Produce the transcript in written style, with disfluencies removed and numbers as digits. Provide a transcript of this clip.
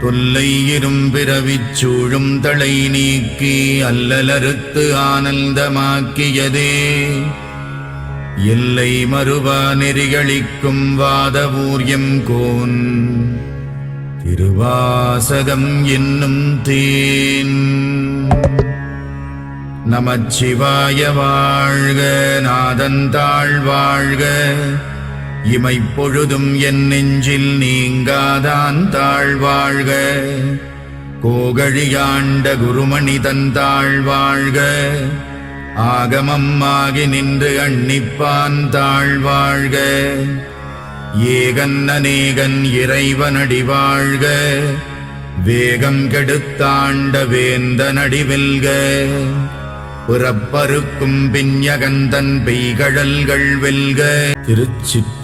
தொல்லை இரும்பிறவிச் சூழும் தளை நீக்கி அல்லலறுத்து ஆனந்தமாக்கியதே எல்லை மறுவா நெறிகளிக்கும் வாதவூர்யம் கோன் திருவாசகம் என்னும் தேன். நமச்சிவாய வாழ்க, நாதந்தாள் வாழ்க, இமைப்பொழுதும் என் நெஞ்சில் நீங்காதான் தாழ்வாழ்க. கோகழியாண்ட குருமணி தந்தாள் வாழ்க, ஆகமம் ஆகி நின்று அன்னிப்பான் தாழ்வாழ்க. ஏகன் அநேகன் இறைவனடி வாழ்க, வேகம் கெடுத்தாண்ட வேந்தனடி வெல்க. புறப்பருக்கும் பிஞகந்தன் பெய்கழல்கள் வெல்க. திருச்சிற்றம்பலம்.